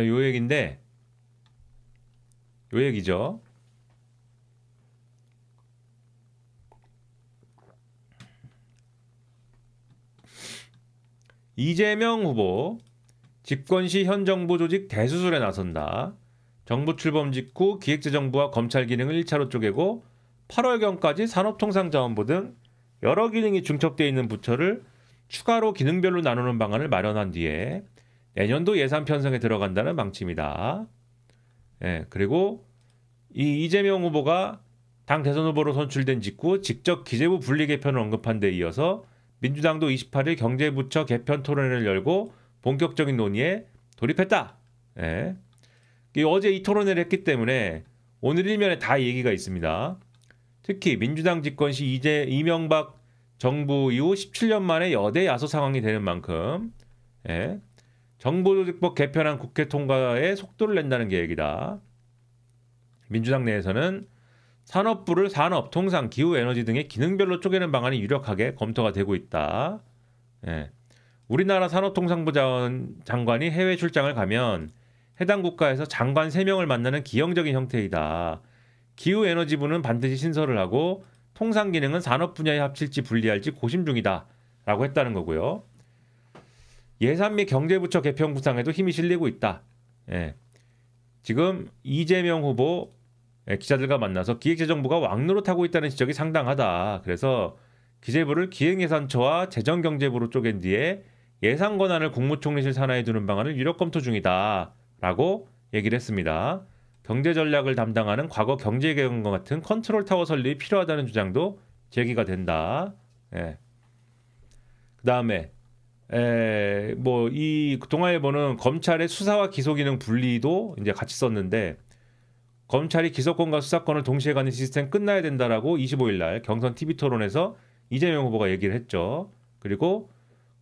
요 얘기인데, 요 얘기죠. 이재명 후보 집권시 현 정부 조직 대수술에 나선다. 정부 출범 직후 기획재정부와 검찰 기능을 1차로 쪼개고 8월경까지 산업통상자원부 등 여러 기능이 중첩되어 있는 부처를 추가로 기능별로 나누는 방안을 마련한 뒤에 내년도 예산 편성에 들어간다는 방침이다. 그리고 이 이재명 후보가 당 대선 후보로 선출된 직후 직접 기재부 분리 개편을 언급한 데 이어서 민주당도 28일 경제부처 개편 토론회를 열고 본격적인 논의에 돌입했다. 어제 이 토론회를 했기 때문에 오늘 일면에 다 얘기가 있습니다. 특히 민주당 집권 시 이명박 정부 이후 17년 만에 여대 야소 상황이 되는 만큼 정보조직법 개편안 국회 통과에 속도를 낸다는 계획이다. 민주당 내에서는 산업부를 산업, 통상, 기후, 에너지 등의 기능별로 쪼개는 방안이 유력하게 검토가 되고 있다. 우리나라 산업통상부 장관이 해외 출장을 가면 해당 국가에서 장관 3명을 만나는 기형적인 형태이다. 기후에너지부는 반드시 신설을 하고 통상 기능은 산업 분야에 합칠지 분리할지 고심 중이다. 라고 했다는 거고요. 예산 및 경제부처 개편 구상에도 힘이 실리고 있다. 지금 이재명 후보 기자들과 만나서 기획재정부가 왕노릇하고 있다는 지적이 상당하다. 그래서 기재부를 기획예산처와 재정경제부로 쪼갠 뒤에 예산 권한을 국무총리실 산하에 두는 방안을 유력 검토 중이다. 라고 얘기를 했습니다. 경제전략을 담당하는 과거 경제개혁과 같은 컨트롤 타워 설립이 필요하다는 주장도 제기가 된다. 그 다음에 이 동아일보는 검찰의 수사와 기소기능 분리도 이제 같이 썼는데 검찰이 기소권과 수사권을 동시에 갖는 시스템 끝나야 된다라고 25일 날 경선 TV 토론에서 이재명 후보가 얘기를 했죠. 그리고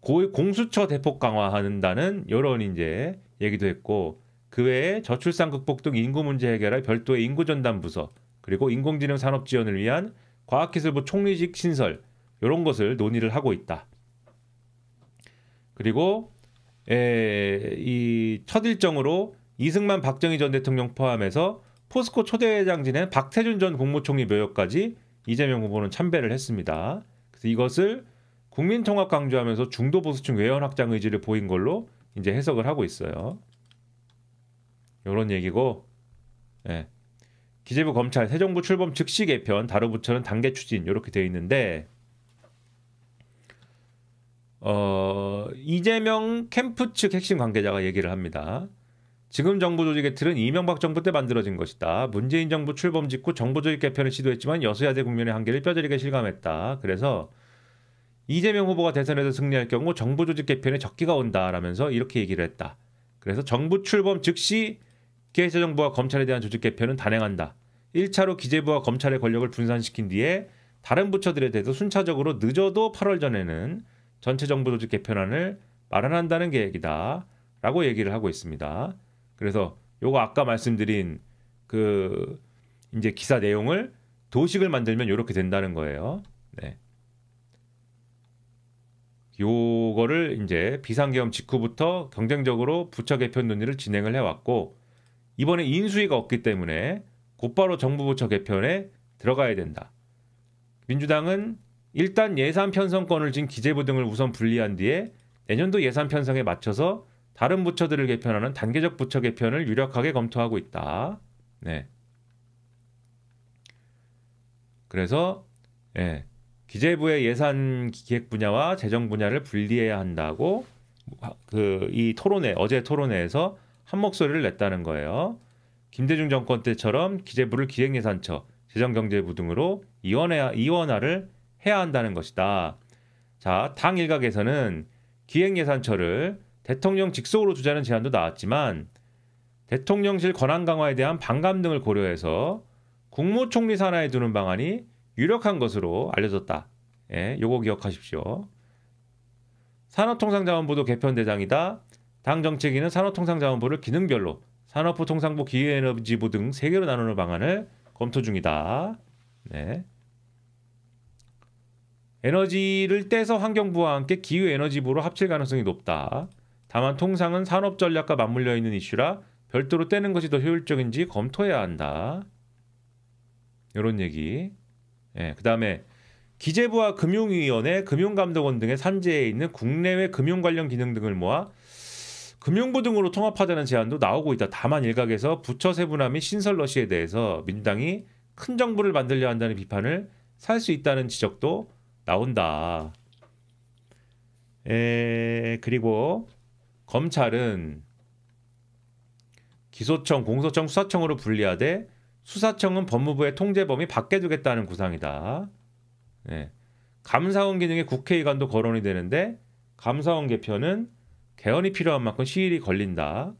공수처 대폭 강화한다는 이런 이제 얘기도 했고 그 외에 저출산 극복 등 인구 문제 해결할 별도의 인구전담 부서 그리고 인공지능 산업 지원을 위한 과학기술부 총리직 신설 이런 것을 논의를 하고 있다. 그리고 이 첫 일정으로 이승만 박정희 전 대통령 포함해서 포스코 초대회장 지낸 박태준 전 국무총리 묘역까지 이재명 후보는 참배를 했습니다. 그래서 이것을 국민통합 강조하면서 중도 보수층 외연 확장 의지를 보인 걸로 이제 해석을 하고 있어요. 이런 얘기고, 기재부 검찰 새 정부 출범 즉시 개편, 다른 부처는 단계 추진 이렇게 되어 있는데 이재명 캠프 측 핵심 관계자가 얘기를 합니다. 지금 정부 조직의 틀은 이명박 정부 때 만들어진 것이다. 문재인 정부 출범 직후 정부 조직 개편을 시도했지만 여소야대 국면의 한계를 뼈저리게 실감했다. 그래서 이재명 후보가 대선에서 승리할 경우 정부 조직 개편에 적기가 온다라면서 이렇게 얘기를 했다. 그래서 정부 출범 즉시 기획재정부와 검찰에 대한 조직 개편은 단행한다. 1차로 기재부와 검찰의 권력을 분산시킨 뒤에 다른 부처들에 대해서 순차적으로 늦어도 8월 전에는 전체 정부 조직 개편안을 마련한다는 계획이다. 라고 얘기를 하고 있습니다. 그래서 요거 아까 말씀드린 그 이제 기사 내용을 도식을 만들면 이렇게 된다는 거예요. 요거를 이제 비상계엄 직후부터 경쟁적으로 부처 개편 논의를 진행을 해왔고 이번에 인수위가 없기 때문에 곧바로 정부 부처 개편에 들어가야 된다. 민주당은 일단 예산 편성권을 진 기재부 등을 우선 분리한 뒤에 내년도 예산 편성에 맞춰서 다른 부처들을 개편하는 단계적 부처 개편을 유력하게 검토하고 있다. 그래서 기재부의 예산 기획 분야와 재정 분야를 분리해야 한다고 이 토론회 어제 토론회에서 한 목소리를 냈다는 거예요. 김대중 정권 때처럼 기재부를 기획예산처, 재정경제부 등으로 이원화를 해야 한다는 것이다. 자, 당 일각에서는 기획예산처를 대통령 직속으로 두자는 제안도 나왔지만 대통령실 권한 강화에 대한 반감 등을 고려해서 국무총리 산하에 두는 방안이 유력한 것으로 알려졌다. 요거 기억하십시오. 산업통상자원부도 개편 대상이다. 당 정책위는 산업통상자원부를 기능별로 산업부, 통상부, 기후에너지부 등 3개로 나누는 방안을 검토 중이다. 에너지를 떼서 환경부와 함께 기후에너지부로 합칠 가능성이 높다. 다만 통상은 산업 전략과 맞물려 있는 이슈라 별도로 떼는 것이 더 효율적인지 검토해야 한다. 이런 얘기. 예, 그다음에 기재부와 금융위원회, 금융감독원 등의 산재에 있는 국내외 금융 관련 기능 등을 모아 금융부 등으로 통합하자는 제안도 나오고 있다. 다만 일각에서 부처 세분화 및 신설 러시에 대해서 민주당이 큰 정부를 만들려 한다는 비판을 살 수 있다는 지적도 나온다. 그리고 검찰은 기소청, 공소청, 수사청으로 분리하되 수사청은 법무부의 통제 범위 밖에 두겠다는 구상이다. 네. 감사원 기능의 국회의관도 거론이 되는데 감사원 개편은 개헌이 필요한 만큼 시일이 걸린다.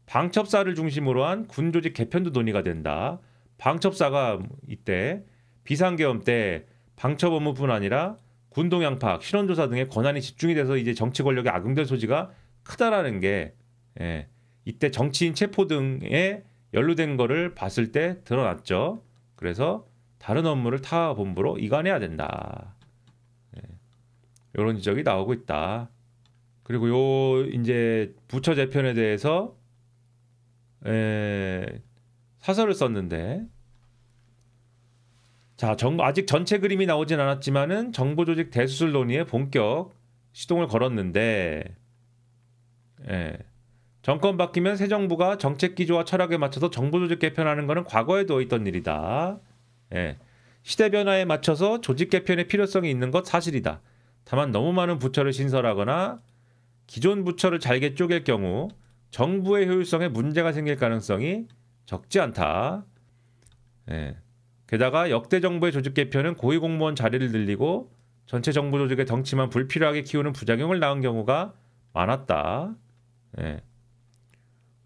방첩사를 중심으로 한 군조직 개편도 논의가 된다. 방첩사가 이때 비상계엄 때 방첩 업무뿐 아니라 군동양파, 실원조사 등의 권한이 집중이 돼서 이제 정치 권력에 악용될 소지가 크다라는 게 이때 정치인 체포 등에 연루된 거를 봤을 때 드러났죠. 그래서 다른 업무를 타 본부로 이관해야 된다. 이런 지적이 나오고 있다. 그리고 요 이제 부처 재편에 대해서 사설을 썼는데, 자, 아직 전체 그림이 나오진 않았지만은 정보 조직 대수술 논의에 본격 시동을 걸었는데, 정권 바뀌면 새 정부가 정책 기조와 철학에 맞춰서 정보 조직 개편하는 것은 과거에도 있던 일이다. 시대 변화에 맞춰서 조직 개편의 필요성이 있는 것 사실이다. 다만 너무 많은 부처를 신설하거나 기존 부처를 잘게 쪼갤 경우 정부의 효율성에 문제가 생길 가능성이 적지 않다. 게다가 역대 정부의 조직 개편은 고위공무원 자리를 늘리고 전체 정부 조직의 덩치만 불필요하게 키우는 부작용을 낳은 경우가 많았다.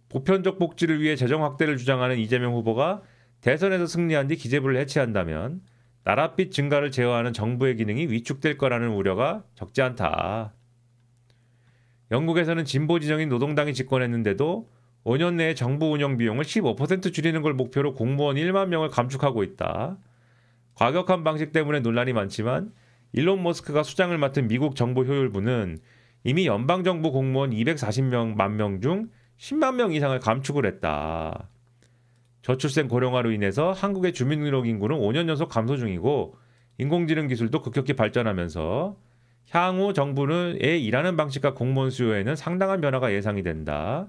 보편적 복지를 위해 재정 확대를 주장하는 이재명 후보가 대선에서 승리한 뒤 기재부를 해체한다면 나랏빛 증가를 제어하는 정부의 기능이 위축될 거라는 우려가 적지 않다. 영국에서는 진보 진영인 노동당이 집권했는데도 5년 내에 정부 운영 비용을 15% 줄이는 걸 목표로 공무원 1만 명을 감축하고 있다. 과격한 방식 때문에 논란이 많지만 일론 머스크가 수장을 맡은 미국 정보효율부는 이미 연방정부 공무원 240만 명 중 10만 명 이상을 감축을 했다. 저출생 고령화로 인해서 한국의 주민등록 인구는 5년 연속 감소 중이고 인공지능 기술도 급격히 발전하면서 향후 정부의 일하는 방식과 공무원 수요에는 상당한 변화가 예상이 된다.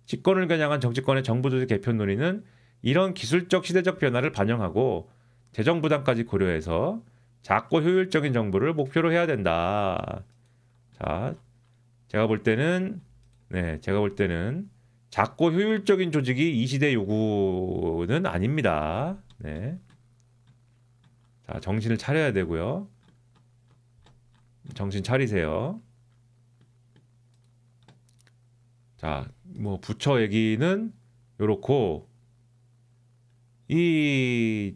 집권을 겨냥한 정치권의 정부조직 개편 논의는 이런 기술적 시대적 변화를 반영하고 재정 부담까지 고려해서 작고 효율적인 정부를 목표로 해야 된다. 자, 제가 볼 때는 작고 효율적인 조직이 이 시대 요구는 아닙니다. 자, 정신을 차려야 되고요. 정신 차리세요. 자, 뭐 부처 얘기는 요렇고, 이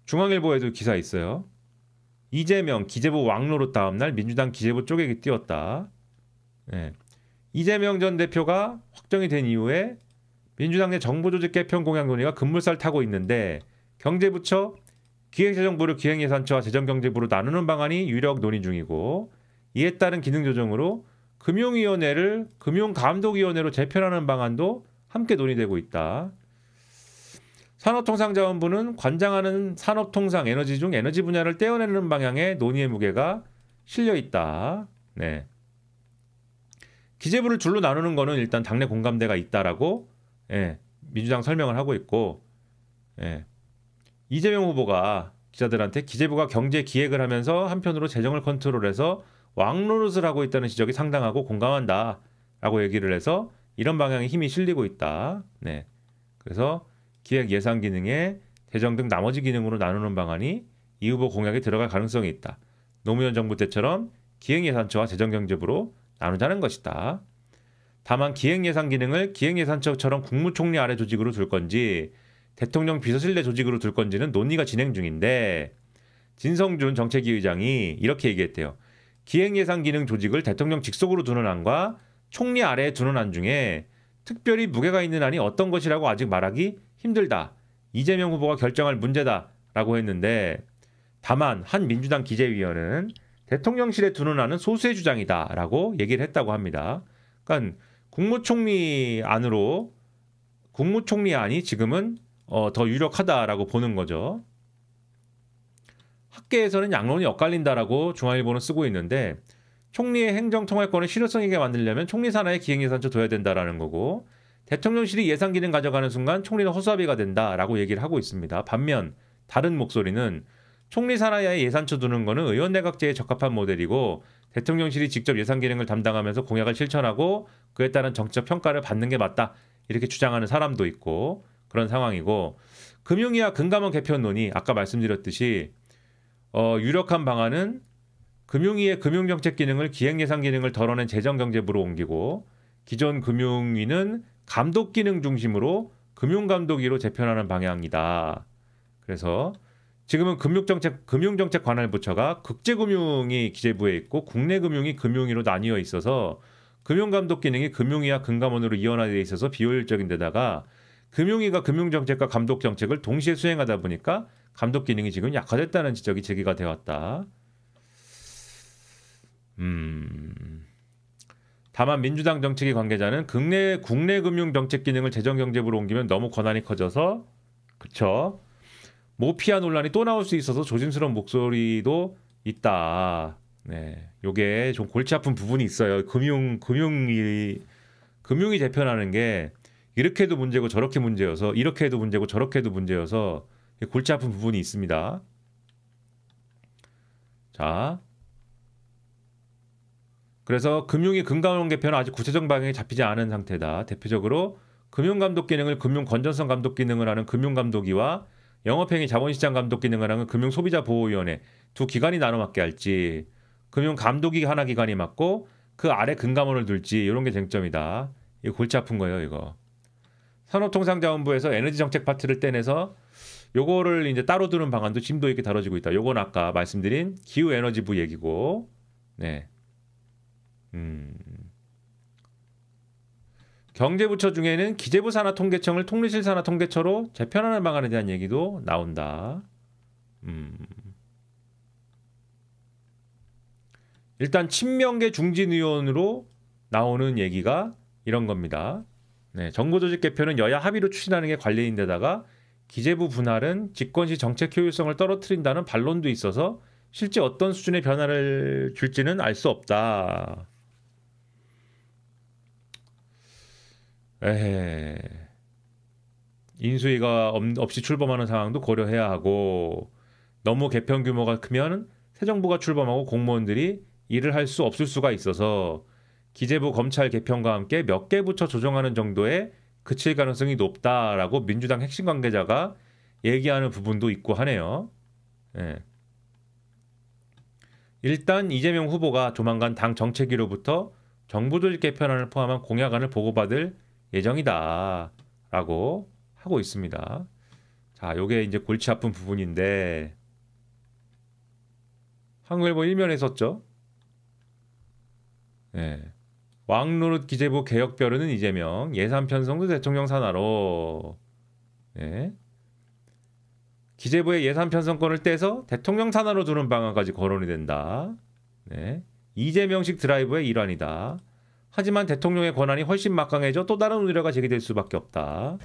중앙일보에도 기사 있어요. 이재명 기재부 왕노릇 다음날 민주당 기재부 쪼개기 띄웠다. 이재명 전 대표가 확정이 된 이후에 민주당 내 정부조직 개편 공약 논의가 급물살 타고 있는데 경제부처 기획재정부를 기획예산처와 재정경제부로 나누는 방안이 유력 논의 중이고, 이에 따른 기능 조정으로 금융위원회를 금융감독위원회로 재편하는 방안도 함께 논의되고 있다. 산업통상자원부는 관장하는 산업통상 에너지 중 에너지 분야를 떼어내는 방향의 논의의 무게가 실려 있다. 기재부를 둘로 나누는 거는 일단 당내 공감대가 있다라고 민주당 설명을 하고 있고, 이재명 후보가 기자들한테 기재부가 경제 기획을 하면서 한편으로 재정을 컨트롤해서 왕노릇을 하고 있다는 지적이 상당하고 공감한다라고 얘기를 해서 이런 방향에 힘이 실리고 있다. 그래서 기획 예산 기능에 재정 등 나머지 기능으로 나누는 방안이 이 후보 공약에 들어갈 가능성이 있다. 노무현 정부 때처럼 기획예산처와 재정경제부로 나누자는 것이다. 다만 기획예산 기능을 기획예산처처럼 국무총리 아래 조직으로 둘 건지 대통령 비서실 내 조직으로 둘 건지는 논의가 진행 중인데, 진성준 정책위 의장이 이렇게 얘기했대요. 기획예산 기능 조직을 대통령 직속으로 두는 안과 총리 아래에 두는 안 중에 특별히 무게가 있는 안이 어떤 것이라고 아직 말하기 힘들다. 이재명 후보가 결정할 문제다라고 했는데, 다만 한 민주당 기재위원은 대통령실에 두는 안은 소수의 주장이다라고 얘기를 했다고 합니다. 그러니까 국무총리 안으로 국무총리 안이 지금은 더 유력하다라고 보는 거죠. 학계에서는 양론이 엇갈린다라고 중앙일보는 쓰고 있는데 총리의 행정통할권을 실효성 있게 만들려면 총리 산하에 기획예산처 둬야 된다라는 거고 대통령실이 예산 기능 가져가는 순간 총리는 허수아비가 된다라고 얘기를 하고 있습니다. 반면 다른 목소리는 총리 산하에 예산처 두는 거는 의원 내각제에 적합한 모델이고 대통령실이 직접 예산 기능을 담당하면서 공약을 실천하고 그에 따른 정책 평가를 받는 게 맞다. 이렇게 주장하는 사람도 있고 그런 상황이고 금융위와 금감원 개편론이 아까 말씀드렸듯이 유력한 방안은 금융위의 금융정책 기능을 기획예산 기능을 덜어낸 재정경제부로 옮기고 기존 금융위는 감독 기능 중심으로 금융감독위로 재편하는 방향이다. 그래서 지금은 금융정책 관할부처가 국제금융이 기재부에 있고 국내금융이 금융위로 나뉘어 있어서 금융감독 기능이 금융위와 금감원으로 이원화되어 있어서 비효율적인 데다가 금융위가 금융정책과 감독정책을 동시에 수행하다 보니까 감독 기능이 지금 약화됐다는 지적이 제기가 되었다. 다만 민주당 정책위 관계자는 국내 금융 정책 기능을 재정경제부로 옮기면 너무 권한이 커져서 그쵸. 모피아 논란이 또 나올 수 있어서 조심스러운 목소리도 있다. 네, 요게 좀 골치 아픈 부분이 있어요. 금융이 재편하는 게 이렇게 해도 문제고 저렇게 문제여서 이렇게 해도 문제고 저렇게 해도 문제여서 골치 아픈 부분이 있습니다. 자, 그래서 금융위 금감원 개편은 아직 구체적 방향이 잡히지 않은 상태다. 대표적으로 금융감독 기능을 금융건전성 감독 기능을 하는 금융감독위와 영업행위 자본시장 감독 기능을 하는 금융소비자보호위원회 두 기관이 나눠 맡게 할지 금융감독위 하나 기관이 맡고 그 아래 금감원을 둘지 이런 게 쟁점이다. 이거 골치 아픈 거예요. 이거. 산업통상자원부에서 에너지 정책 파트를 떼내서 요거를 이제 따로 두는 방안도 심도 있게 다뤄지고 있다. 요건 아까 말씀드린 기후에너지부 얘기고 네. 경제부처 중에는 기재부 산하통계청을 통리실 산하통계처로 재편하는 방안에 대한 얘기도 나온다. 일단 친명계 중진위원으로 나오는 얘기가 이런 겁니다. 네, 정부조직 개편은 여야 합의로 추진하는 게 관례인데다가 기재부 분할은 집권시 정책 효율성을 떨어뜨린다는 반론도 있어서 실제 어떤 수준의 변화를 줄지는 알 수 없다. 인수위가 없이 출범하는 상황도 고려해야 하고 너무 개편 규모가 크면 새 정부가 출범하고 공무원들이 일을 할 수 없을 수가 있어서 기재부 검찰 개편과 함께 몇 개 부처 조정하는 정도에 그칠 가능성이 높다라고 민주당 핵심 관계자가 얘기하는 부분도 있고 하네요. 예. 일단 이재명 후보가 조만간 당 정책위로부터 정부조직 개편안을 포함한 공약안을 보고받을 예정이다 라고 하고 있습니다. 자, 요게 이제 골치 아픈 부분인데 한국일보 1면에 썼죠. 네. 왕노릇 기재부 개혁 벼르는 이재명 예산 편성도 대통령 산하로 네. 기재부의 예산 편성권을 떼서 대통령 산하로 두는 방안까지 거론이 된다. 네. 이재명식 드라이브의 일환이다. 하지만 대통령의 권한이 훨씬 막강해져 또 다른 우려가 제기될 수밖에 없다.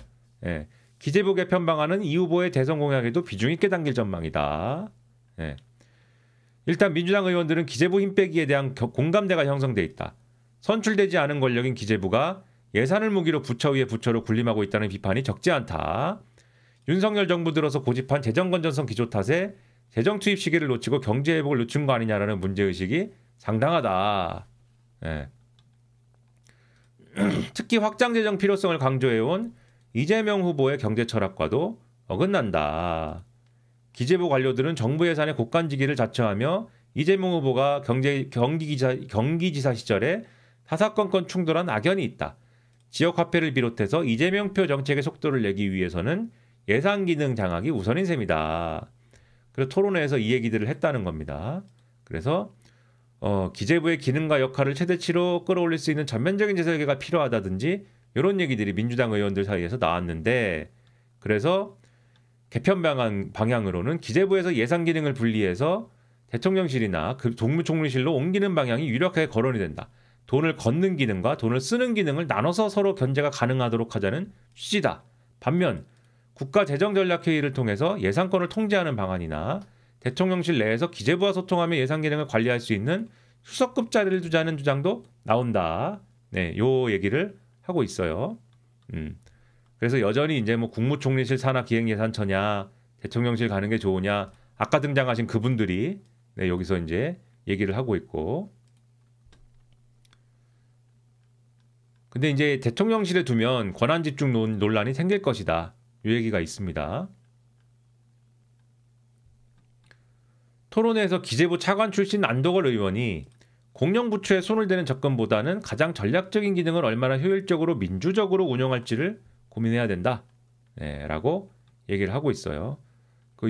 예. 기재부 개편 방안은 이 후보의 대선 공약에도 비중 있게 담길 전망이다. 예. 일단 민주당 의원들은 기재부 힘 빼기에 대한 공감대가 형성돼 있다. 선출되지 않은 권력인 기재부가 예산을 무기로 부처 위에 부처로 군림하고 있다는 비판이 적지 않다. 윤석열 정부 들어서 고집한 재정건전성 기조 탓에 재정 투입 시기를 놓치고 경제 회복을 늦춘 거 아니냐라는 문제의식이 상당하다. 예. 특히 확장 재정 필요성을 강조해온 이재명 후보의 경제 철학과도 어긋난다. 기재부 관료들은 정부 예산의 곡간지기를 자처하며 이재명 후보가 경기지사 시절에 사사건건 충돌한 악연이 있다. 지역화폐를 비롯해서 이재명표 정책의 속도를 내기 위해서는 예산 기능 장악이 우선인 셈이다. 그래서 토론회에서 이 얘기들을 했다는 겁니다. 그래서 기재부의 기능과 역할을 최대치로 끌어올릴 수 있는 전면적인 제설계가 필요하다든지 이런 얘기들이 민주당 의원들 사이에서 나왔는데 그래서 개편 방향으로는 기재부에서 예산 기능을 분리해서 대통령실이나 그 국무총리실로 옮기는 방향이 유력하게 거론이 된다. 돈을 걷는 기능과 돈을 쓰는 기능을 나눠서 서로 견제가 가능하도록 하자는 취지다. 반면 국가재정전략회의를 통해서 예산권을 통제하는 방안이나 대통령실 내에서 기재부와 소통하며 예산 기능을 관리할 수 있는 수석급 자리를 두자는 주장도 나온다. 네, 요 얘기를 하고 있어요. 그래서 여전히 이제 뭐 국무총리실 산하 기획예산처냐, 대통령실 가는 게 좋으냐, 아까 등장하신 그분들이 네, 여기서 이제 얘기를 하고 있고. 근데 이제 대통령실에 두면 권한 집중 논란이 생길 것이다. 이 얘기가 있습니다. 토론회에서 기재부 차관 출신 안도걸 의원이 공영부처에 손을 대는 접근보다는 가장 전략적인 기능을 얼마나 효율적으로 민주적으로 운영할지를 고민해야 된다. 네, 라고 얘기를 하고 있어요.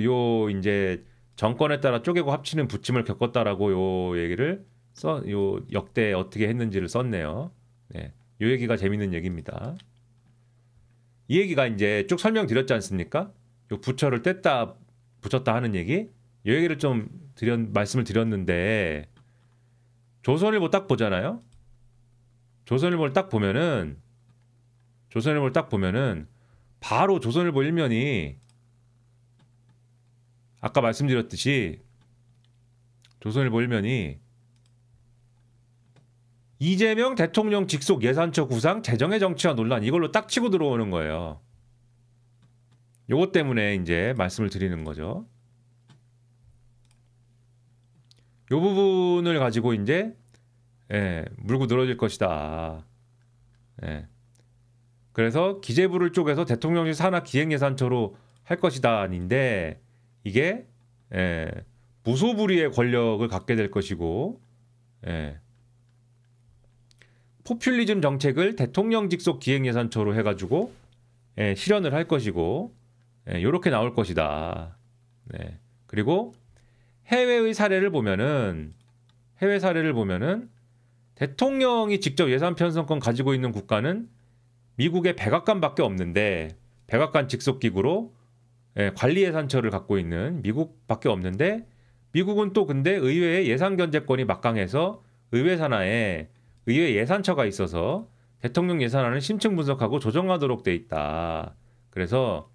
요 이제 정권에 따라 쪼개고 합치는 부침을 겪었다라고 요 얘기를 요 역대 어떻게 했는지를 썼네요. 네, 요 얘기가 재밌는 얘기입니다. 이 얘기가 이제 쭉 설명드렸지 않습니까? 요 부처를 뗐다 붙였다 하는 얘기. 이 얘기를 좀 말씀을 드렸는데 조선일보 딱 보잖아요. 조선일보를 딱 보면은 바로 조선일보 일면이 아까 말씀드렸듯이 조선일보 일면이 이재명 대통령 직속 예산처 구상 재정의 정치화 논란 이걸로 딱 치고 들어오는 거예요. 요것 때문에 이제 말씀을 드리는 거죠. 요 부분을 가지고 이제 물고 늘어질 것이다. 그래서 기재부를 쪼개서 대통령실 산하 기획예산처로 할 것이다 아닌데 이게 무소불위의 권력을 갖게 될 것이고 포퓰리즘 정책을 대통령 직속 기획예산처로 해가지고 실현을 할 것이고 요렇게 나올 것이다. 그리고 해외 사례를 보면은 대통령이 직접 예산 편성권 가지고 있는 국가는 미국의 백악관밖에 없는데 백악관 직속 기구로 관리 예산처를 갖고 있는 미국밖에 없는데 미국은 또 근데 의회의 예산 견제권이 막강해서 의회 산하에 의회 예산처가 있어서 대통령 예산안을 심층 분석하고 조정하도록 돼 있다. 그래서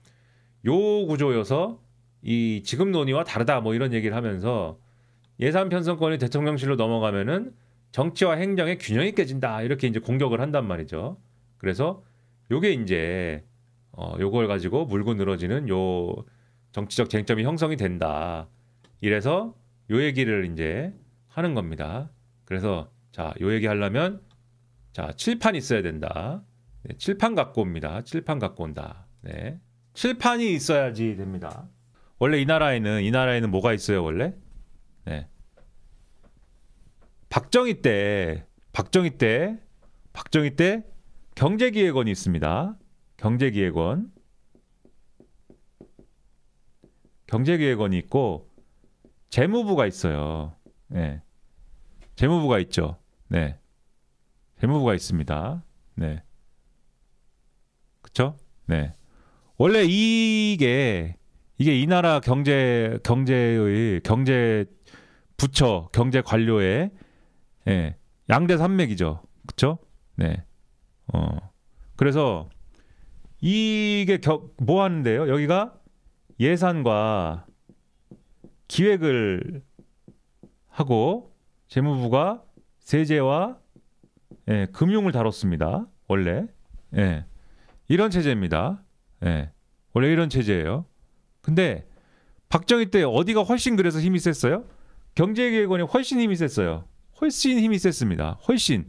요 구조여서 이 지금 논의와 다르다 뭐 이런 얘기를 하면서 예산 편성권이 대통령실로 넘어가면은 정치와 행정의 균형이 깨진다 이렇게 이제 공격을 한단 말이죠. 그래서 요게 이제 요걸 가지고 물고 늘어지는 요 정치적 쟁점이 형성이 된다. 이래서 요 얘기를 이제 하는 겁니다. 그래서 자, 요 얘기 하려면 자, 칠판 있어야 된다. 네, 칠판 갖고 옵니다. 칠판 갖고 온다. 네. 칠판이 있어야지 됩니다. 원래 이 나라에는 뭐가 있어요, 원래? 네. 박정희 때 경제기획원이 있습니다. 경제기획원이 있고 재무부가 있어요. 네. 재무부가 있죠. 네. 재무부가 있습니다. 네. 그쵸? 네. 원래 이게 이 나라 경제 부처, 경제 관료의 양대 산맥이죠. 그쵸? 네. 그래서 이게 뭐 하는데요? 여기가 예산과 기획을 하고 재무부가 세제와 금융을 다뤘습니다. 원래 이런 체제입니다. 원래 이런 체제예요. 근데 박정희 때 어디가 훨씬 그래서 힘이 셌어요? 경제기획원이 훨씬 힘이 셌어요. 훨씬 힘이 셌습니다. 훨씬.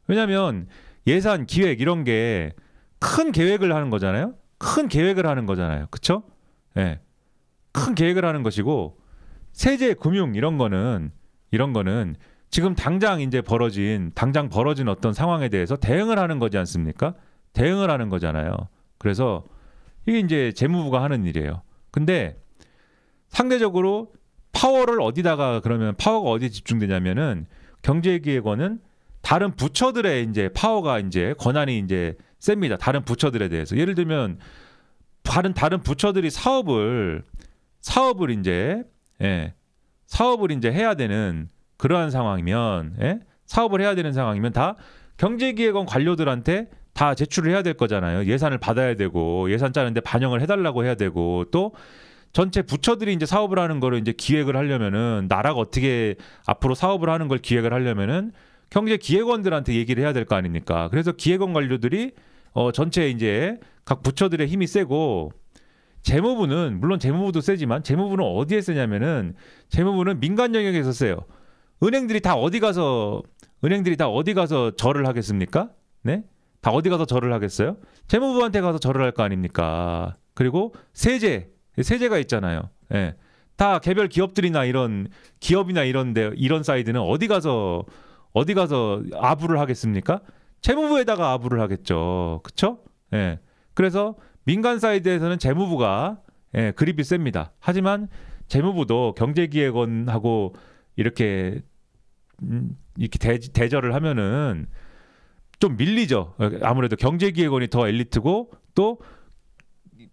왜냐하면 예산, 기획 이런 게 큰 계획을 하는 거잖아요. 그쵸? 큰 계획을 하는 것이고 세제, 금융 이런 거는 지금 당장 벌어진 어떤 상황에 대해서 대응을 하는 거지 않습니까? 대응을 하는 거잖아요. 그래서 이게 이제 재무부가 하는 일이에요. 근데 상대적으로 파워가 어디에 집중되냐면은 경제기획원은 다른 부처들의 이제 파워가 이제 권한이 이제 셉니다. 다른 부처들에 대해서. 예를 들면 다른 부처들이 사업을 이제 해야 되는 그러한 상황이면 사업을 해야 되는 상황이면 다 경제기획원 관료들한테 다 제출을 해야 될 거잖아요. 예산을 받아야 되고 예산 짜는데 반영을 해달라고 해야 되고 또 전체 부처들이 이제 사업을 하는 거를 이제 기획을 하려면은 나라가 어떻게 앞으로 사업을 하는 걸 기획을 하려면은 경제기획원들한테 얘기를 해야 될 거 아닙니까? 그래서 기획원 관료들이 전체 이제 각 부처들의 힘이 세고 재무부는 물론 재무부도 세지만 재무부는 어디에 세냐면은 재무부는 민간 영역에서 세요. 은행들이 다 어디 가서 절을 하겠습니까? 네? 다 어디 가서 절을 하겠어요? 재무부한테 가서 절을 할 거 아닙니까? 그리고 세제가 있잖아요. 예. 다 개별 기업들이나 이런 기업이나 이런 사이드는 어디 가서 아부를 하겠습니까? 재무부에다가 아부를 하겠죠. 그렇죠? 예. 그래서 민간 사이드에서는 재무부가 그립이 셉니다. 하지만 재무부도 경제기획원하고 이렇게 대절을 하면은 좀 밀리죠. 아무래도 경제기획원이 더 엘리트고 또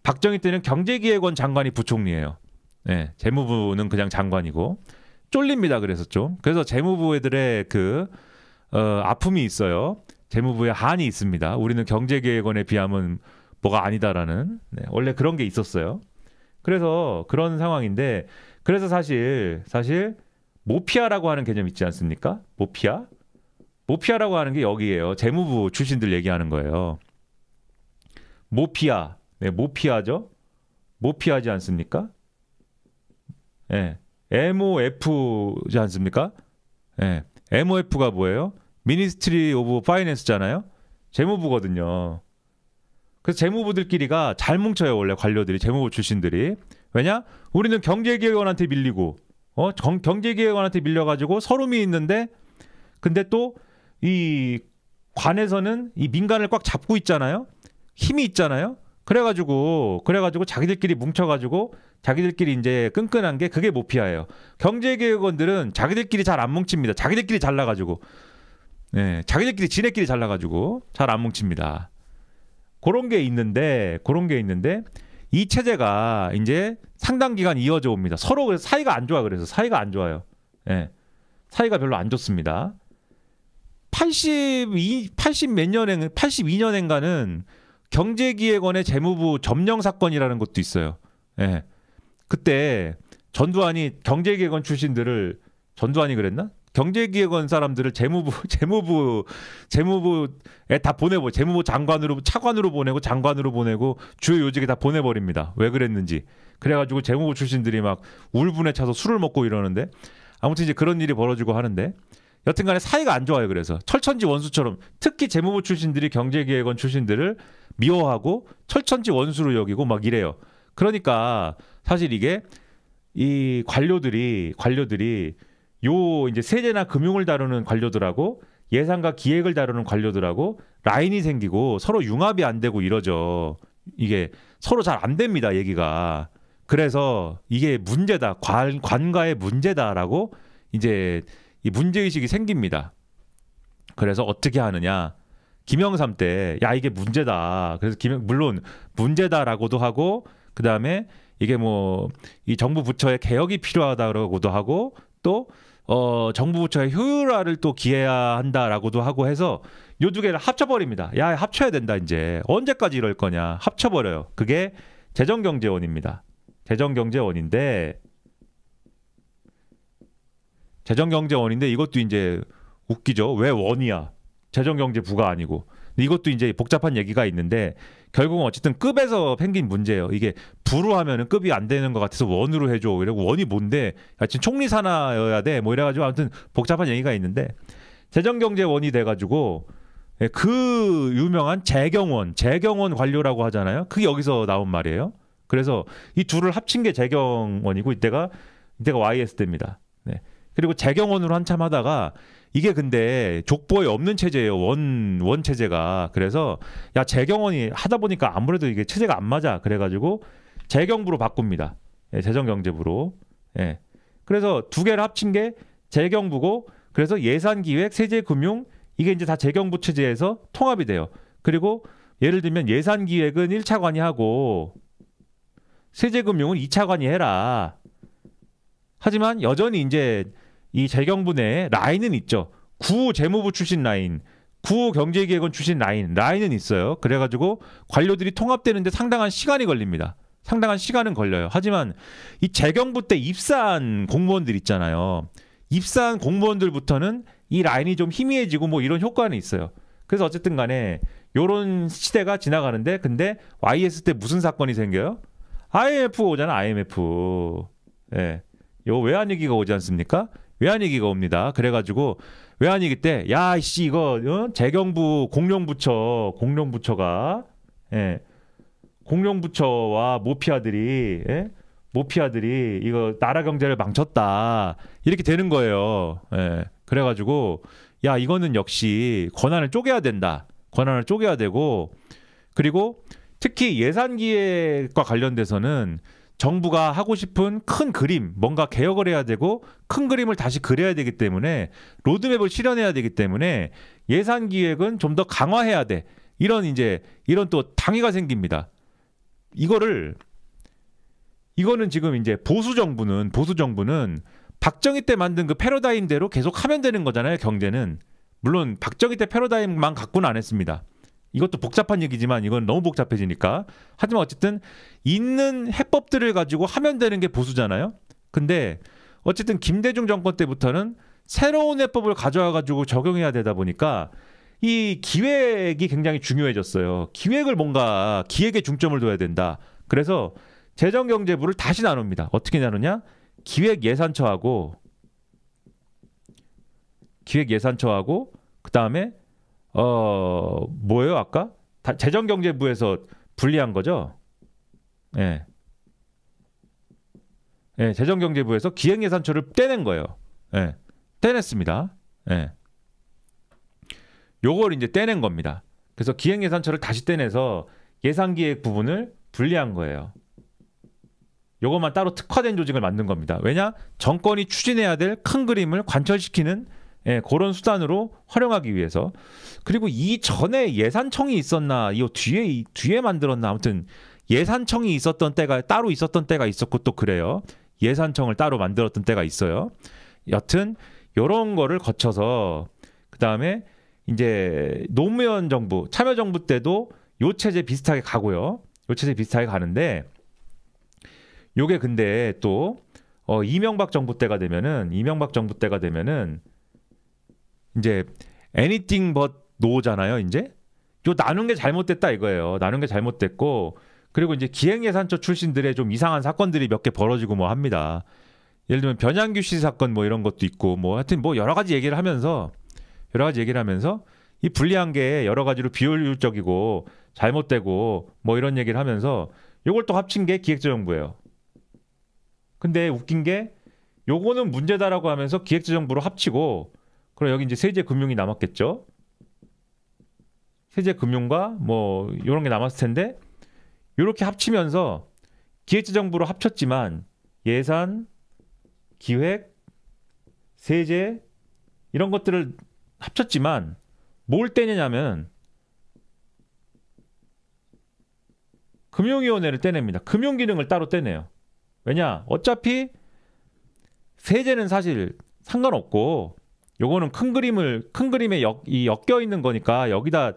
박정희 때는 경제기획원 장관이 부총리예요. 네, 재무부는 그냥 장관이고 쫄립니다. 그래서 재무부 애들의 아픔이 있어요. 재무부에 한이 있습니다. 우리는 경제기획원에 비하면 뭐가 아니다라는 원래 그런 게 있었어요. 그래서 그런 상황인데 그래서 사실 모피아라고 하는 개념 있지 않습니까? 모피아라고 하는 게 여기예요. 재무부 출신들 얘기하는 거예요. 모피아. 네, 모피아죠. 모피아지 않습니까? 예. 네, MOF지 않습니까? 예. 네, MOF가 뭐예요? 미니스트리 오브 파이낸스잖아요. 재무부거든요. 그래서 재무부들끼리가 잘 뭉쳐요. 원래 관료들이 재무부 출신들이. 왜냐? 우리는 경제기획원한테 밀리고 경제기획원한테 밀려가지고 서름이 있는데 근데 또 이 관에서는 이 민간을 꽉 잡고 있잖아요. 힘이 있잖아요. 그래가지고 자기들끼리 뭉쳐가지고 자기들끼리 이제 끈끈한 게 그게 모피아예요. 경제기획원들은 자기들끼리 잘 안 뭉칩니다. 자기들끼리 잘나가지고 자기들끼리 지네끼리 잘나가지고 잘 안 뭉칩니다. 그런 게 있는데 이 체제가 이제 상당 기간 이어져 옵니다. 서로 사이가 안 좋아. 그래서 사이가 안 좋아요. 사이가 별로 안 좋습니다. 82년인가는 경제기획원의 재무부 점령 사건이라는 것도 있어요. 그때 전두환이 경제기획원 출신들을 전두환이 그랬나? 경제기획원 사람들을 재무부에 다 보내고 재무부 차관으로 보내고 장관으로 보내고 주요 요직에 다 보내버립니다. 왜 그랬는지. 그래가지고 재무부 출신들이 막 울분에 차서 술을 먹고 이러는데 아무튼 이제 그런 일이 벌어지고 하는데 여튼간에 사이가 안 좋아요. 그래서 철천지 원수처럼 특히 재무부 출신들이 경제기획원 출신들을 미워하고 철천지 원수로 여기고 막 이래요. 그러니까 사실 이게 이 관료들이 요 이제 세제나 금융을 다루는 관료들하고 예산과 기획을 다루는 관료들하고 라인이 생기고 서로 융합이 안 되고 이러죠. 이게 서로 잘 안 됩니다. 얘기가. 그래서 이게 문제다. 관가의 문제다라고 이제 이 문제의식이 생깁니다. 그래서 어떻게 하느냐. 김영삼 때 야 이게 문제다. 그래서 물론 문제다라고도 하고 그다음에 이게 뭐 이 정부 부처의 개혁이 필요하다라고도 하고 또 정부 부처의 효율화를 또 기해야 한다라고도 하고 해서 요 두 개를 합쳐버립니다. 야 합쳐야 된다 이제. 언제까지 이럴 거냐. 합쳐버려요. 그게 재정경제원입니다. 재정경제원인데 이것도 이제 웃기죠. 왜 원이야? 재정경제부가 아니고. 이것도 이제 복잡한 얘기가 있는데 결국은 어쨌든 급에서 생긴 문제예요. 이게 부로 하면은 급이 안 되는 것 같아서 원으로 해줘. 이러고 원이 뭔데? 야, 지금 총리 산하여야 돼. 뭐 이래가지고 아무튼 복잡한 얘기가 있는데 재정경제원이 돼가지고 그 유명한 재경원 관료라고 하잖아요. 그게 여기서 나온 말이에요. 그래서 이 둘을 합친 게 재경원이고 이때가 YS 때입니다. 네. 그리고 재경원으로 한참 하다가 이게 근데 족보에 없는 체제예요. 원 체제가. 그래서 야 재경원이 하다 보니까 아무래도 이게 체제가 안 맞아. 그래가지고 재경부로 바꿉니다. 재정경제부로. 그래서 두 개를 합친 게 재경부고 그래서 예산기획, 세제금융 이게 이제 다 재경부 체제에서 통합이 돼요. 그리고 예를 들면 예산기획은 1차관이 하고 세제금융은 2차관이 해라. 하지만 여전히 이제 이 재경부 내에 라인은 있죠. 구 재무부 출신 라인, 구 경제기획원 출신 라인은 있어요. 그래가지고 관료들이 통합되는데 상당한 시간이 걸립니다. 상당한 시간은 걸려요. 하지만 이 재경부 때 입사한 공무원들 있잖아요. 입사한 공무원들부터는 이 라인이 좀 희미해지고 뭐 이런 효과는 있어요. 그래서 어쨌든 간에 요런 시대가 지나가는데 근데 YS 때 무슨 사건이 생겨요? IMF 오잖아. IMF. 예. 요 외환위기가 오지 않습니까? 외환위기가 옵니다. 그래가지고 외환위기 때 야 씨 이거 재경부 공룡부처가 예. 공룡부처와 모피아들이 예? 모피아들이 이거 나라 경제를 망쳤다 이렇게 되는 거예요. 예. 그래가지고 야 이거는 역시 권한을 쪼개야 된다. 권한을 쪼개야 되고 그리고 특히 예산기획과 관련돼서는 정부가 하고 싶은 큰 그림, 뭔가 개혁을 해야 되고 큰 그림을 다시 그려야 되기 때문에 로드맵을 실현해야 되기 때문에 예산기획은 좀 더 강화해야 돼. 이런 또 당위가 생깁니다. 이거는 지금 이제 보수 정부는 박정희 때 만든 그 패러다임대로 계속 하면 되는 거잖아요. 경제는 물론 박정희 때 패러다임만 갖고는 안 했습니다. 이것도 복잡한 얘기지만 이건 너무 복잡해지니까. 하지만 어쨌든 있는 해법들을 가지고 하면 되는 게 보수잖아요. 근데 어쨌든 김대중 정권 때부터는 새로운 해법을 가져와 가지고 적용해야 되다 보니까 이 기획이 굉장히 중요해졌어요. 기획에 중점을 둬야 된다. 그래서 재정경제부를 다시 나눕니다. 어떻게 나누냐? 기획예산처하고 그다음에 뭐예요 아까? 재정경제부에서 분리한 거죠? 예. 예, 재정경제부에서 기획예산처를 떼낸 거예요. 예. 떼냈습니다. 예. 요걸 이제 떼낸 겁니다. 그래서 기획예산처를 다시 떼내서 예산기획 부분을 분리한 거예요. 요것만 따로 특화된 조직을 만든 겁니다. 왜냐? 정권이 추진해야 될 큰 그림을 관철시키는 그런 수단으로 활용하기 위해서. 그리고 이전에 예산청이 있었나, 이 뒤에 만들었나, 아무튼 예산청이 있었던 때가 따로 있었던 때가 있었고 또 그래요. 예산청을 따로 만들었던 때가 있어요. 여튼 이런 거를 거쳐서 그 다음에 이제 노무현 정부, 참여정부 때도 요 체제 비슷하게 가고요. 요 체제 비슷하게 가는데 요게 근데 또 이명박 정부 때가 되면은 이제 anything but no잖아요. 이제 요 나눈 게 잘못됐다 이거예요. 나눈 게 잘못됐고 그리고 이제 기획예산처 출신들의 좀 이상한 사건들이 몇 개 벌어지고 뭐 합니다. 예를 들면 변양규 씨 사건 뭐 이런 것도 있고 뭐 하여튼 뭐 여러 가지 얘기를 하면서 이 불리한 게 여러 가지로 비효율적이고 잘못되고 뭐 이런 얘기를 하면서 요걸 또 합친 게 기획재정부예요. 근데 웃긴 게 요거는 문제다라고 하면서 기획재정부로 합치고 그럼 여기 이제 세제금융이 남았겠죠. 세제금융과 뭐 이런 게 남았을 텐데 이렇게 합치면서 기획재정부로 합쳤지만 예산, 기획, 세제 이런 것들을 합쳤지만 뭘 떼내냐면 금융위원회를 떼냅니다. 금융기능을 따로 떼내요. 왜냐? 어차피 세제는 사실 상관없고 요거는 큰 그림에 엮여 있는 거니까 여기다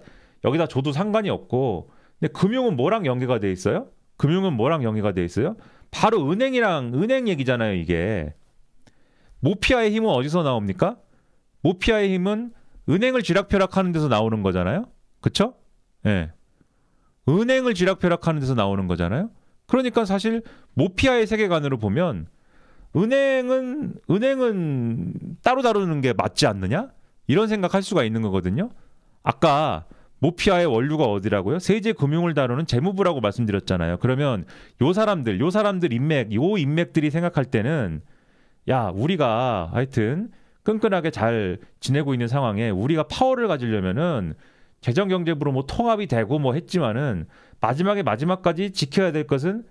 줘도 상관이 없고 근데 금융은 뭐랑 연계가 돼 있어요? 바로 은행 얘기잖아요, 이게. 모피아의 힘은 어디서 나옵니까? 모피아의 힘은 은행을 쥐락펴락하는 데서 나오는 거잖아요. 그쵸? 예. 은행을 쥐락펴락하는 데서 나오는 거잖아요. 그러니까 사실 모피아의 세계관으로 보면 은행은 따로 다루는 게 맞지 않느냐? 이런 생각할 수가 있는 거거든요. 아까 모피아의 원류가 어디라고요? 세제 금융을 다루는 재무부라고 말씀드렸잖아요. 그러면 요 사람들 인맥들이 생각할 때는 야, 우리가 하여튼 끈끈하게 잘 지내고 있는 상황에 우리가 파워를 가지려면은 재정경제부로 뭐 통합이 되고 뭐 했지만은 마지막까지 지켜야 될 것은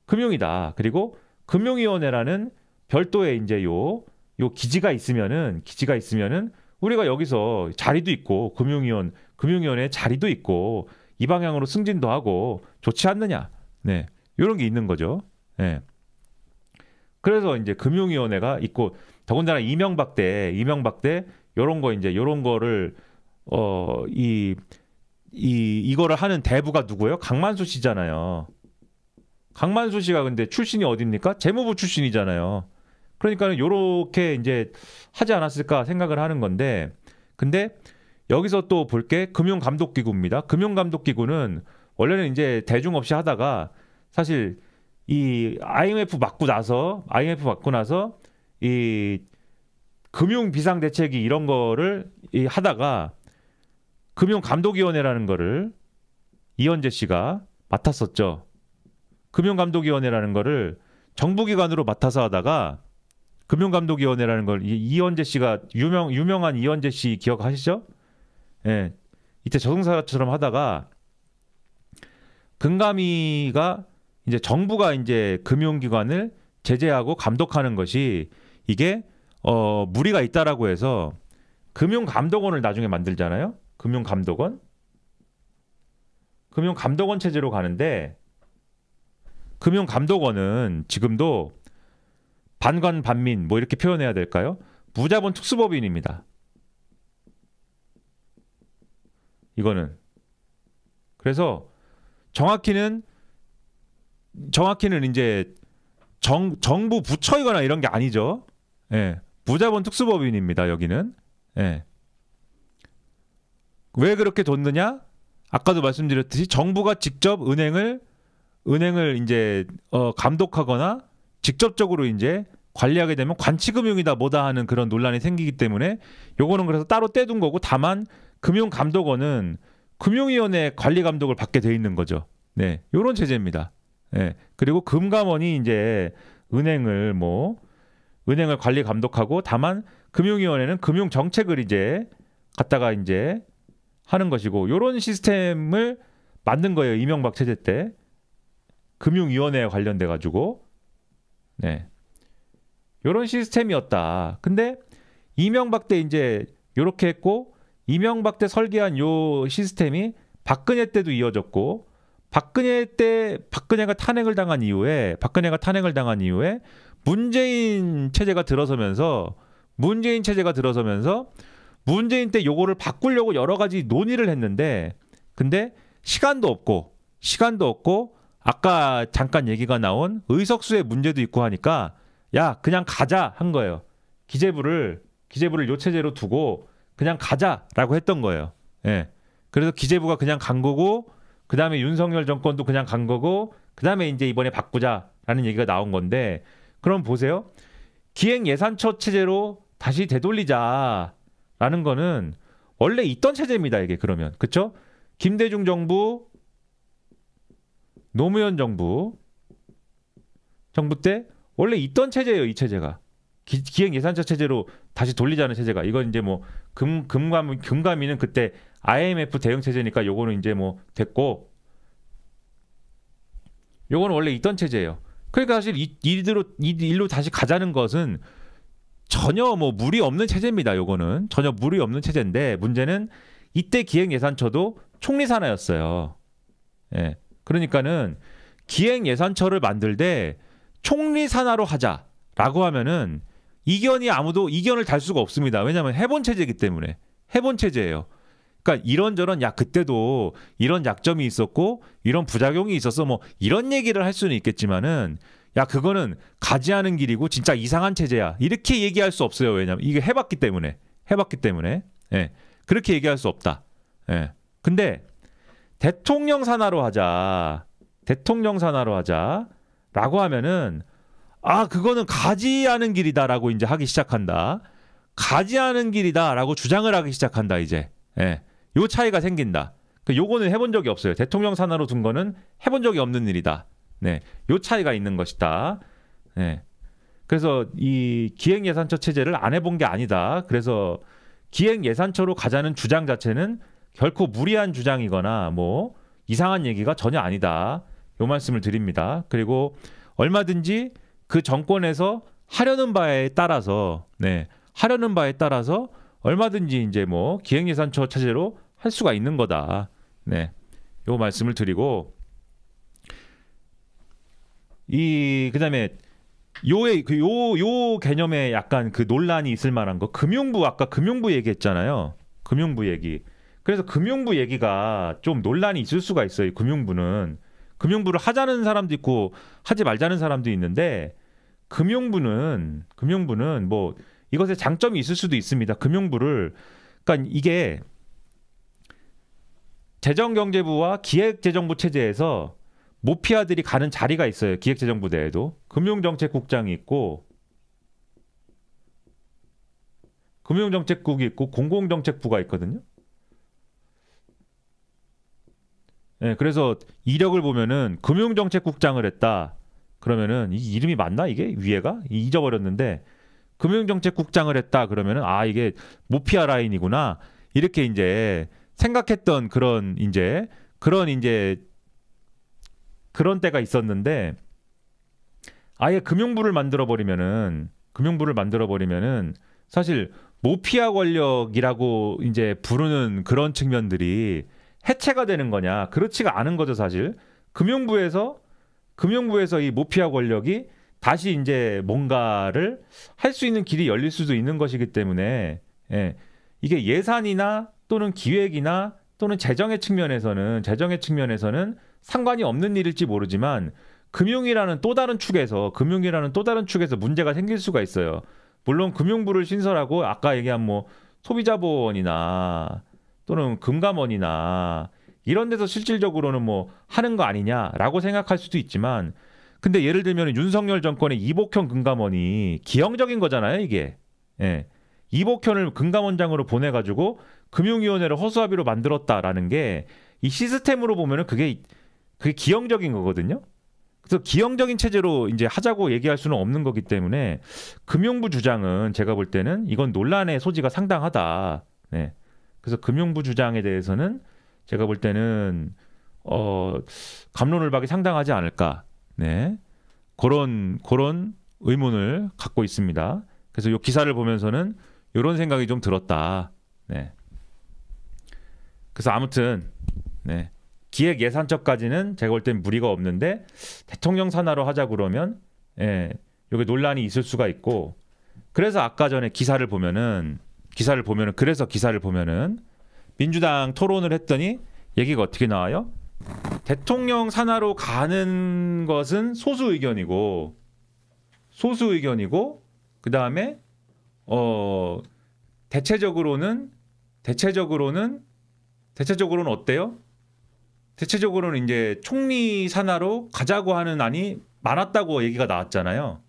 금융이다. 그리고 금융위원회라는 별도의 이제 요 기지가 있으면은 우리가 여기서 자리도 있고 금융위원회 자리도 있고 이 방향으로 승진도 하고 좋지 않느냐. 네. 이런 게 있는 거죠. 네. 그래서 이제 금융위원회가 있고 더군다나 이명박 때 요런 거 이제 요런 거를 이거를 하는 대부가 누구예요? 강만수 씨잖아요. 강만수 씨가 근데 출신이 어딥니까? 재무부 출신이잖아요. 그러니까는 요렇게 이제 하지 않았을까 생각을 하는 건데, 근데 여기서 또 볼 게 금융감독기구입니다. 금융감독기구는 원래는 이제 대중 없이 하다가 사실 이 IMF 맞고 나서 이 금융 비상대책이 이런 거를 하다가 금융감독위원회라는 거를 이현재 씨가 맡았었죠. 금융감독위원회라는 거를 정부기관으로 맡아서 하다가 금융감독위원회라는 걸 이현재 씨가 유명한 이현재 씨 기억하시죠? 예. 이때 저승사자처럼 하다가 금감위가 이제 정부가 이제 금융기관을 제재하고 감독하는 것이 이게 무리가 있다라고 해서 금융감독원을 나중에 만들잖아요. 금융감독원 체제로 가는데 금융감독원은 지금도 반관 반민 뭐 이렇게 표현해야 될까요? 무자본 특수법인입니다. 이거는 그래서 정확히는 이제 정부 부처이거나 이런 게 아니죠. 예. 무자본 특수법인입니다. 여기는. 예. 왜 그렇게 뒀느냐? 아까도 말씀드렸듯이 정부가 직접 은행을 이제 감독하거나 직접적으로 이제 관리하게 되면 관치금융이다 뭐다 하는 그런 논란이 생기기 때문에 요거는 그래서 따로 떼둔 거고, 다만 금융감독원은 금융위원회 관리 감독을 받게 돼 있는 거죠. 네, 요런 체제입니다. 네. 그리고 금감원이 이제 은행을 관리 감독하고, 다만 금융위원회는 금융 정책을 이제 갖다가 이제 하는 것이고, 요런 시스템을 만든 거예요. 이명박 체제 때 금융위원회에 관련돼 가지고. 네. 요런 시스템이었다. 근데 이명박 때 이제 요렇게 했고, 이명박 때 설계한 요 시스템이 박근혜 때도 이어졌고, 박근혜가 탄핵을 당한 이후에 문재인 체제가 들어서면서 문재인 때 요거를 바꾸려고 여러 가지 논의를 했는데, 근데 시간도 없고 아까 잠깐 얘기가 나온 의석수의 문제도 있고 하니까 야 그냥 가자 한 거예요. 기재부를 요 체제로 두고 그냥 가자라고 했던 거예요. 예. 그래서 기재부가 그냥 간 거고, 그 다음에 윤석열 정권도 그냥 간 거고, 그 다음에 이제 이번에 바꾸자라는 얘기가 나온 건데, 그럼 보세요. 기획예산처 체제로 다시 되돌리자라는 거는 원래 있던 체제입니다. 이게 그러면. 그쵸? 김대중 정부, 노무현 정부 때 원래 있던 체제예요. 이 체제가. 기획예산처 체제로 다시 돌리자는 체제가. 이건 이제 뭐 금감위는 그때 IMF 대응 체제니까 요거는 이제 뭐 됐고, 요거는 원래 있던 체제예요. 그러니까 사실 일로 다시 가자는 것은 전혀 뭐 무리 없는 체제입니다. 요거는 전혀 무리 없는 체제인데, 문제는 이때 기획예산처도 총리 산하였어요. 예. 그러니까는 기획예산처를 만들 때 총리 산하로 하자라고 하면은 아무도 이견을 달 수가 없습니다. 왜냐하면 해본 체제이기 때문에. 해본 체제예요. 그러니까 이런저런 그때도 이런 약점이 있었고 이런 부작용이 있어서 뭐 이런 얘기를 할 수는 있겠지만은 그거는 가지 않은 길이고 진짜 이상한 체제야. 이렇게 얘기할 수 없어요. 왜냐하면 이게 해봤기 때문에. 예. 그렇게 얘기할 수 없다. 예. 근데 대통령 산하로 하자라고 하면은 그거는 가지 않은 길이다라고 이제 하기 시작한다. 가지 않은 길이다라고 주장을 하기 시작한다 이제. 예. 요 차이가 생긴다. 요거는 해본 적이 없어요. 대통령 산하로 둔 거는 해본 적이 없는 일이다. 네. 요 차이가 있는 것이다. 네. 그래서 이 기획예산처 체제를 안 해본 게 아니다. 그래서 기획예산처로 가자는 주장 자체는 결코 무리한 주장이거나 뭐 이상한 얘기가 전혀 아니다. 요 말씀을 드립니다. 그리고 얼마든지 그 정권에서 하려는 바에 따라서 얼마든지 이제 뭐 기획예산처 체제로 할 수가 있는 거다. 네. 요 말씀을 드리고, 그다음에 요 개념에 약간 그 논란이 있을 만한 거. 금융부 아까 금융부 얘기했잖아요. 금융부 얘기. 그래서 금융부 얘기가 좀 논란이 있을 수가 있어요. 금융부는 금융부를 하자는 사람도 있고 하지 말자는 사람도 있는데 금융부는 뭐 이것에 장점이 있을 수도 있습니다. 금융부를 그러니까 이게 재정경제부와 기획재정부 체제에서 모피아들이 가는 자리가 있어요. 기획재정부 내에도 금융정책국장이 있고 금융정책국이 있고 공공정책부가 있거든요. 네, 그래서 이력을 보면은 금융정책국장을 했다. 그러면은 이 이름이 맞나 이게 위에가 잊어버렸는데 금융정책국장을 했다. 그러면은 아 이게 모피아 라인이구나 이렇게 이제 생각했던 그런 때가 있었는데 아예 금융부를 만들어 버리면은 사실 모피아 권력이라고 이제 부르는 그런 측면들이 해체가 되는 거냐? 그렇지가 않은 거죠, 사실. 금융부에서 이 모피아 권력이 다시 이제 뭔가를 할 수 있는 길이 열릴 수도 있는 것이기 때문에 예, 이게 예산이나 또는 기획이나 또는 재정의 측면에서는 상관이 없는 일일지 모르지만 금융이라는 또 다른 축에서 문제가 생길 수가 있어요. 물론 금융부를 신설하고 아까 얘기한 뭐 소비자보호원이나 또는 금감원이나 이런 데서 실질적으로는 뭐 하는 거 아니냐라고 생각할 수도 있지만 근데 예를 들면 윤석열 정권의 이복현 금감원이 기형적인 거잖아요, 이게. 예. 이복현을 금감원장으로 보내가지고 금융위원회를 허수아비로 만들었다라는 게 이 시스템으로 보면은 그게 기형적인 거거든요. 그래서 기형적인 체제로 이제 하자고 얘기할 수는 없는 거기 때문에 금융부 주장은 제가 볼 때는 이건 논란의 소지가 상당하다. 네. 그래서 금융부 주장에 대해서는 제가 볼 때는 갑론을박이 상당하지 않을까. 네. 그런 의문을 갖고 있습니다. 그래서 이 기사를 보면서는 이런 생각이 좀 들었다. 네. 그래서 아무튼 네. 기획 예산적까지는 제가 볼 땐 무리가 없는데 대통령 산하로 하자 그러면 예, 이게 논란이 있을 수가 있고 그래서 아까 전에 기사를 보면은 민주당 토론을 했더니 얘기가 어떻게 나와요? 대통령 산하로 가는 것은 소수 의견이고 그다음에 대체적으로는 어때요? 대체적으로는 이제 총리 산하로 가자고 하는 안이 많았다고 얘기가 나왔잖아요.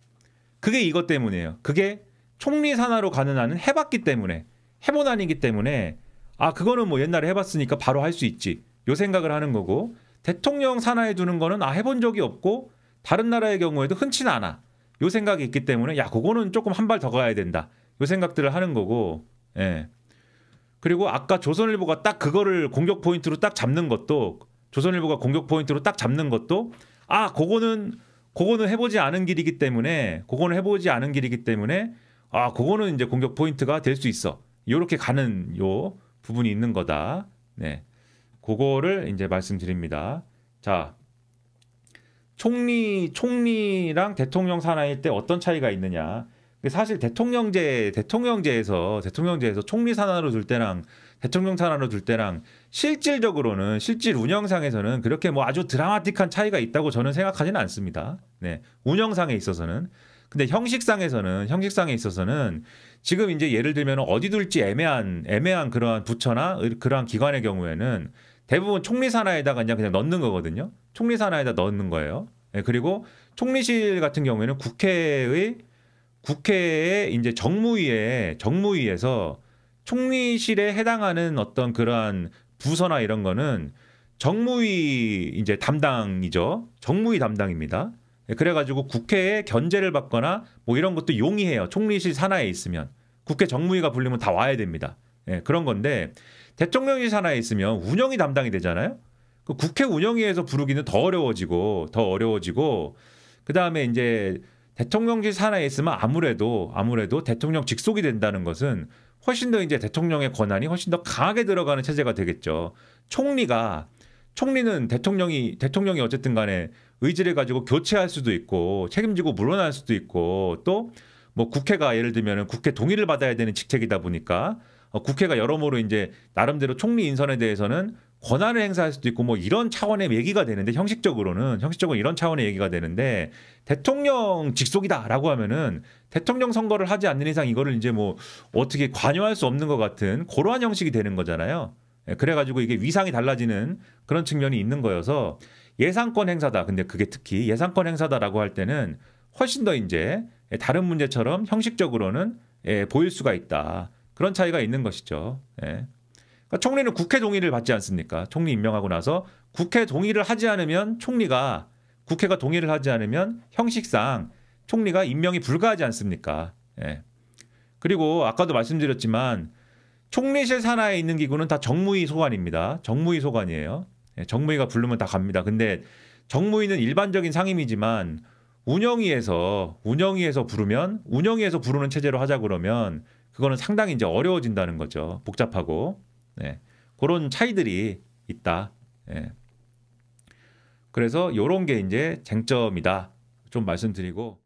그게 이것 때문이에요. 그게 총리 산하로 가는 안은 해봤기 때문에 해본 안이기 때문에 아 그거는 뭐 옛날에 해봤으니까 바로 할 수 있지. 요 생각을 하는 거고 대통령 산하에 두는 거는 아 해본 적이 없고 다른 나라의 경우에도 흔치는 않아. 요 생각이 있기 때문에 야 그거는 조금 한 발 더 가야 된다. 요 생각들을 하는 거고 예. 그리고 아까 조선일보가 딱 그거를 공격 포인트로 딱 잡는 것도 아 그거는 해보지 않은 길이기 때문에 아 그거는 이제 공격 포인트가 될 수 있어. 이렇게 가는 요 부분이 있는 거다. 네, 그거를 이제 말씀드립니다. 자, 총리랑 대통령 산하일 때 어떤 차이가 있느냐? 사실 대통령제에서 총리 산하로 둘 때랑 대통령 산하로 둘 때랑 실질 운영상에서는 그렇게 뭐 아주 드라마틱한 차이가 있다고 저는 생각하지는 않습니다. 네, 운영상에 있어서는. 근데 형식상에 있어서는 지금 이제 예를 들면 어디 둘지 애매한 그러한 부처나 그러한 기관의 경우에는 대부분 총리 산하에다가 그냥 넣는 거거든요. 총리 산하에다 넣는 거예요. 네, 그리고 총리실 같은 경우에는 국회의 이제 정무위에서 총리실에 해당하는 어떤 그러한 부서나 이런 거는 정무위 이제 담당이죠. 정무위 담당입니다. 그래가지고 국회에 견제를 받거나 뭐 이런 것도 용이해요. 총리실 산하에 있으면 국회 정무위가 불리면 다 와야 됩니다. 예, 그런 건데 대통령실 산하에 있으면 운영이 담당이 되잖아요. 그 국회 운영위에서 부르기는 더 어려워지고 그 다음에 이제 대통령실 산하에 있으면 아무래도 대통령 직속이 된다는 것은 훨씬 더 이제 대통령의 권한이 훨씬 더 강하게 들어가는 체제가 되겠죠. 총리가 총리는 대통령이 어쨌든 간에 의지를 가지고 교체할 수도 있고 책임지고 물러날 수도 있고 또 뭐 국회가 예를 들면 국회 동의를 받아야 되는 직책이다 보니까 국회가 여러모로 이제 나름대로 총리 인선에 대해서는 권한을 행사할 수도 있고 뭐 이런 차원의 얘기가 되는데 형식적으로 이런 차원의 얘기가 되는데 대통령 직속이다라고 하면은 대통령 선거를 하지 않는 이상 이거를 이제 뭐 어떻게 관여할 수 없는 것 같은 그러한 형식이 되는 거잖아요. 그래가지고 이게 위상이 달라지는 그런 측면이 있는 거여서 예산권 행사다. 근데 그게 특히 예산권 행사다라고 할 때는 훨씬 더 이제 다른 문제처럼 형식적으로는 보일 수가 있다. 그런 차이가 있는 것이죠. 그러니까 총리는 국회 동의를 받지 않습니까? 총리 임명하고 나서 국회 동의를 하지 않으면 국회가 동의를 하지 않으면 형식상 총리가 임명이 불가하지 않습니까? 그리고 아까도 말씀드렸지만 총리실 산하에 있는 기구는 다 정무위 소관입니다. 정무위 소관이에요. 정무위가 부르면 다 갑니다. 근데 정무위는 일반적인 상임이지만 운영위에서 부르는 체제로 하자 그러면 그거는 상당히 이제 어려워진다는 거죠. 복잡하고. 그런 차이들이 있다. 그래서 이런 게 이제 쟁점이다. 좀 말씀드리고.